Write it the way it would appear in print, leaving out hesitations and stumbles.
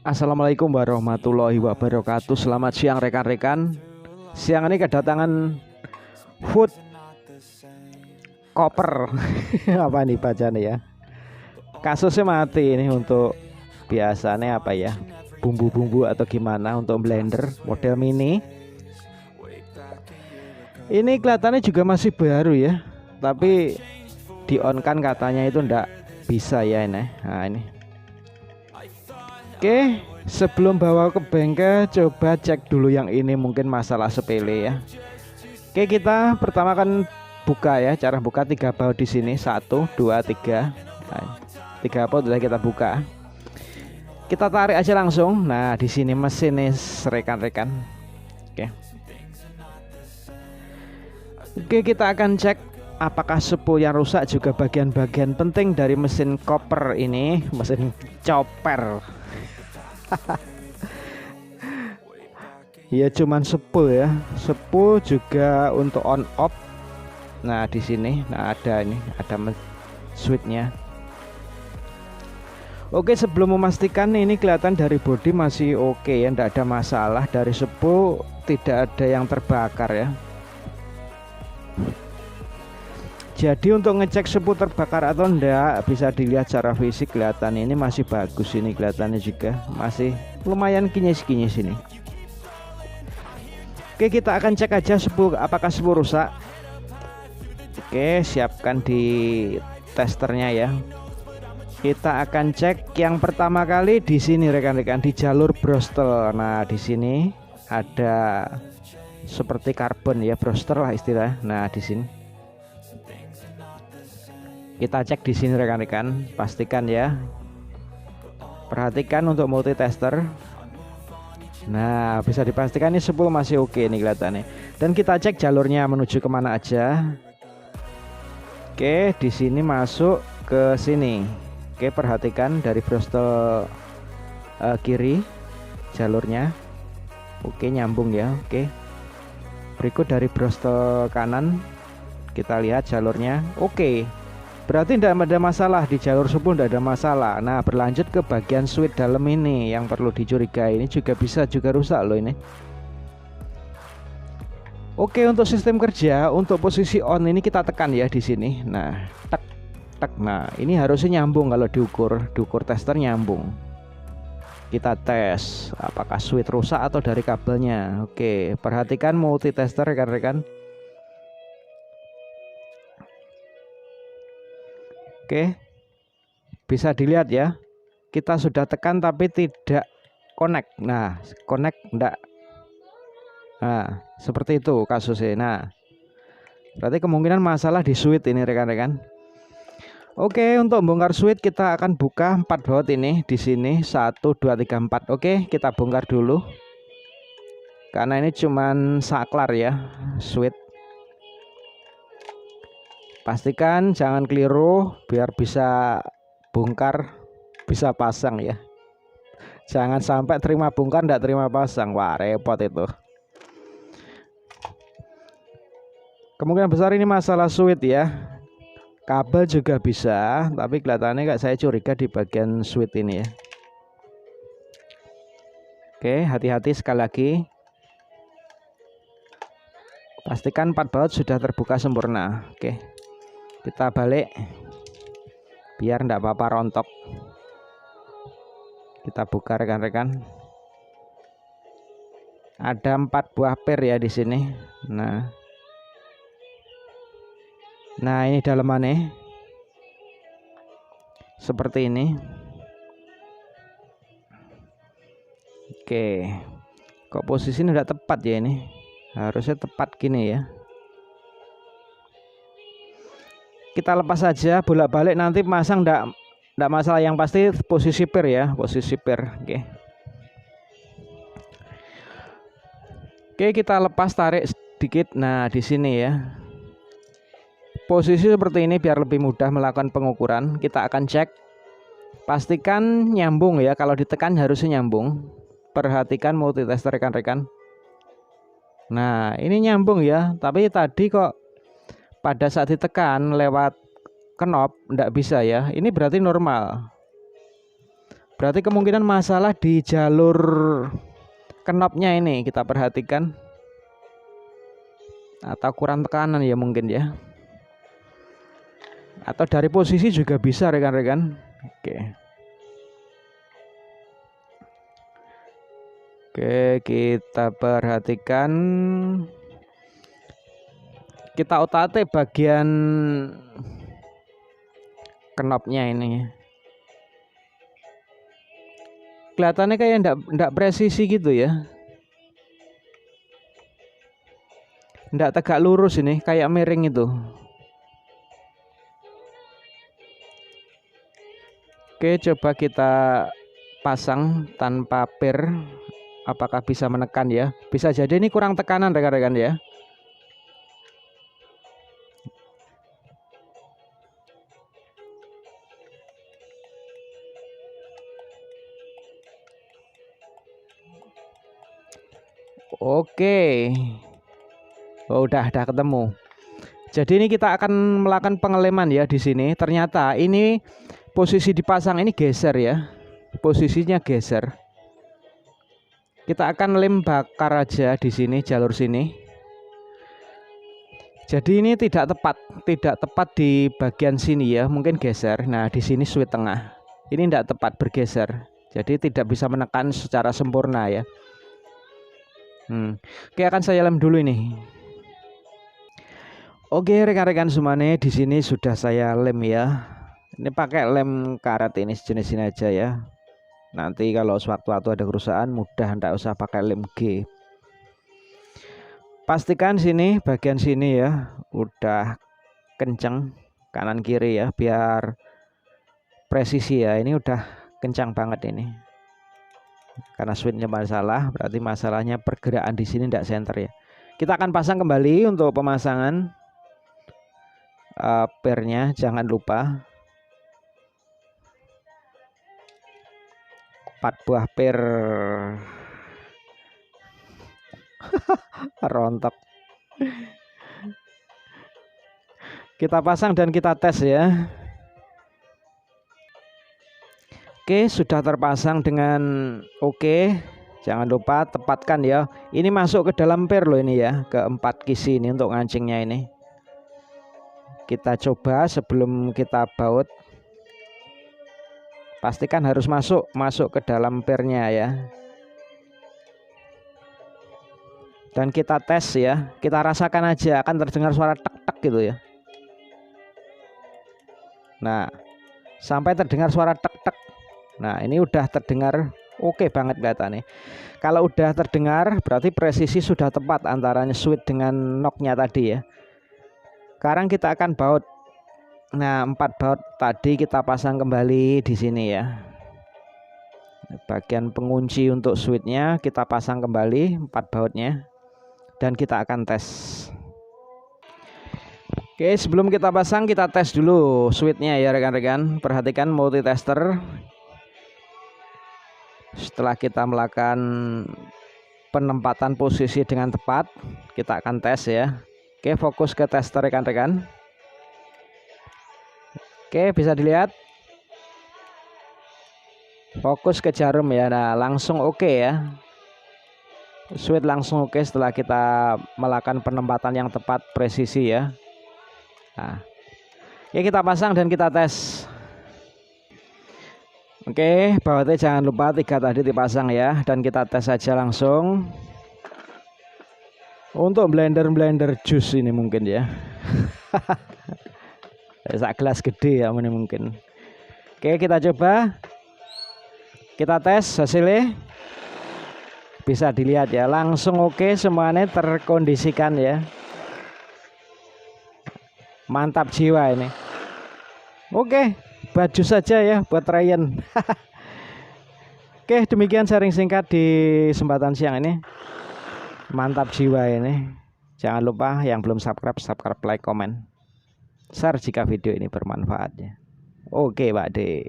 Assalamualaikum warahmatullahi wabarakatuh. Selamat siang rekan-rekan. Siang ini kedatangan food koper. Apa nih bacanya ya? Kasusnya mati ini untuk biasanya apa ya? Bumbu-bumbu atau gimana untuk blender model mini. Ini kelihatannya juga masih baru ya. Tapi di on kan katanya itu ndak bisa ya ini. Nah ini. Oke, sebelum bawa ke bengkel, coba cek dulu yang ini, mungkin masalah sepele ya. Oke, kita pertama kan buka ya, cara buka 3 baut di sini, 1, 2, 3. Nah, 3 baut sudah kita buka. Kita tarik aja langsung. Nah, di sini mesin nih rekan-rekan. Oke. Oke, kita akan cek apakah spool yang rusak, juga bagian-bagian penting dari mesin koper ini, mesin chopper. Ya cuman spool ya, spool juga untuk on off. Nah di sini, nah ada ini, ada switchnya. Oke, sebelum memastikan ini kelihatan dari bodi masih oke ya, tidak ada masalah. Dari spool tidak ada yang terbakar ya. Jadi untuk ngecek spool terbakar atau enggak bisa dilihat secara fisik, kelihatan ini masih bagus, ini kelihatannya juga masih lumayan kinyis-kinyis ini. Oke, kita akan cek aja spool, apakah spool rusak. Oke, siapkan di testernya ya. Kita akan cek yang pertama kali di sini rekan-rekan, di jalur brostel. Nah, di sini ada seperti karbon ya, brostel lah istilah. Nah, di sini kita cek di sini rekan-rekan, pastikan ya. Perhatikan untuk multitester. Nah, bisa dipastikan ini spool masih oke nih kelihatannya. Dan kita cek jalurnya menuju kemana aja. Oke, di sini masuk ke sini. Oke, perhatikan dari brostel kiri jalurnya. Oke, nyambung ya. Oke. Berikut dari brostel kanan, kita lihat jalurnya. Oke. Berarti tidak ada masalah di jalur spool, tidak ada masalah. Nah, berlanjut ke bagian switch dalam ini yang perlu dicurigai. Ini juga bisa juga rusak loh ini. Oke, untuk sistem kerja, untuk posisi on ini kita tekan ya di sini. Nah, tek tek. Nah, ini harusnya nyambung kalau diukur tester nyambung. Kita tes apakah switch rusak atau dari kabelnya. Oke, perhatikan multitester rekan-rekan. Oke, bisa dilihat ya, kita sudah tekan tapi tidak connect. Nah, connect enggak. Nah, seperti itu kasusnya. Nah, berarti kemungkinan masalah di switch ini rekan-rekan. Oke, untuk bongkar switch kita akan buka 4 baut ini di sini, 1, 2, 3, 4. Oke, kita bongkar dulu. Karena ini cuman saklar ya, switch. Pastikan jangan keliru biar bisa bongkar, bisa pasang ya. Jangan sampai terima bongkar enggak terima pasang. Wah, repot itu. Kemungkinan besar ini masalah switch ya. Kabel juga bisa, tapi kelihatannya kayak saya curiga di bagian switch ini ya. Oke, hati-hati sekali lagi. Pastikan 4 baut sudah terbuka sempurna. Oke. Kita balik biar enggak apa-apa rontok. Kita buka rekan-rekan. Ada 4 buah per ya di sini. Nah, ini dalamannya seperti ini. Oke. Kok posisinya enggak tepat ya ini? Harusnya tepat gini ya. Kita lepas saja bolak-balik, nanti pasang enggak masalah, yang pasti posisi per ya, posisi per. Oke, kita lepas, tarik sedikit. Nah, di sini ya. Posisi seperti ini biar lebih mudah melakukan pengukuran. Kita akan cek. Pastikan nyambung ya, kalau ditekan harusnya nyambung. Perhatikan multitester rekan-rekan. Nah, ini nyambung ya, tapi tadi kok pada saat ditekan lewat knob enggak bisa ya. Ini berarti normal. Berarti kemungkinan masalah di jalur knopnya ini kita perhatikan, atau kurang tekanan ya mungkin ya, atau dari posisi juga bisa rekan-rekan. Oke, kita perhatikan, kita otak-atik bagian knopnya ini. Kelihatannya kayak enggak presisi gitu ya. Enggak tegak lurus ini, kayak miring itu. Oke, coba kita pasang tanpa per. Apakah bisa menekan ya? Bisa jadi ini kurang tekanan rekan-rekan ya. Oke. Oh, udah ketemu. Jadi ini kita akan melakukan pengeleman ya di sini. Ternyata ini posisi dipasang ini geser ya. Posisinya geser. Kita akan lem bakar aja di sini, jalur sini. Jadi ini tidak tepat di bagian sini ya, mungkin geser. Nah, di sini switch tengah. Ini tidak tepat, bergeser. Jadi tidak bisa menekan secara sempurna ya. Oke, akan saya lem dulu ini. Oke rekan-rekan semuanya, di sini sudah saya lem ya. Ini pakai lem karet ini, sejenis ini aja ya. Nanti kalau sewaktu-waktu ada kerusakan mudah, tidak usah pakai lem G. Pastikan sini bagian sini ya udah kenceng kanan kiri ya, biar presisi ya. Ini udah kencang banget ini. Karena switchnya masalah, berarti masalahnya pergerakan di sini tidak center ya. Kita akan pasang kembali untuk pemasangan pernya, jangan lupa 4 buah per. Rontok. Kita pasang dan kita tes ya. Oke, sudah terpasang dengan oke. Jangan lupa tepatkan ya. Ini masuk ke dalam per loh ini ya, ke 4 kisi ini untuk ngancingnya ini. Kita coba sebelum kita baut. Pastikan harus masuk ke dalam pernya ya. Dan kita tes ya, kita rasakan aja, akan terdengar suara tek-tek gitu ya. Nah, sampai terdengar suara tek-tek. Nah, ini udah terdengar oke banget kelihatannya. Kalau udah terdengar berarti presisi sudah tepat antara switch dengan knocknya tadi ya. Sekarang kita akan baut. Nah, 4 baut tadi kita pasang kembali di sini ya. Bagian pengunci untuk switchnya kita pasang kembali 4 bautnya. Dan kita akan tes. Oke, sebelum kita pasang kita tes dulu switchnya ya rekan-rekan. Perhatikan multitester. Setelah kita melakukan penempatan posisi dengan tepat, kita akan tes ya. Oke, fokus ke tester rekan-rekan. Oke, bisa dilihat. Fokus ke jarum ya. Nah, langsung oke ya. Switch langsung oke setelah kita melakukan penempatan yang tepat presisi ya. Nah, ya kita pasang dan kita tes. Oke, bautnya jangan lupa 3 tadi dipasang ya, dan kita tes saja langsung. Untuk blender jus ini mungkin ya. Sak gelas gede ya ini mungkin. Oke, kita coba. Kita tes hasilnya. Bisa dilihat ya, langsung oke, semuanya terkondisikan ya. Mantap jiwa ini. Oke, baju saja ya buat Ryan. Oke, demikian sharing singkat di kesempatan siang ini. Mantap jiwa ini. Jangan lupa yang belum subscribe, like, komen, share jika video ini bermanfaat ya. Oke Pak D.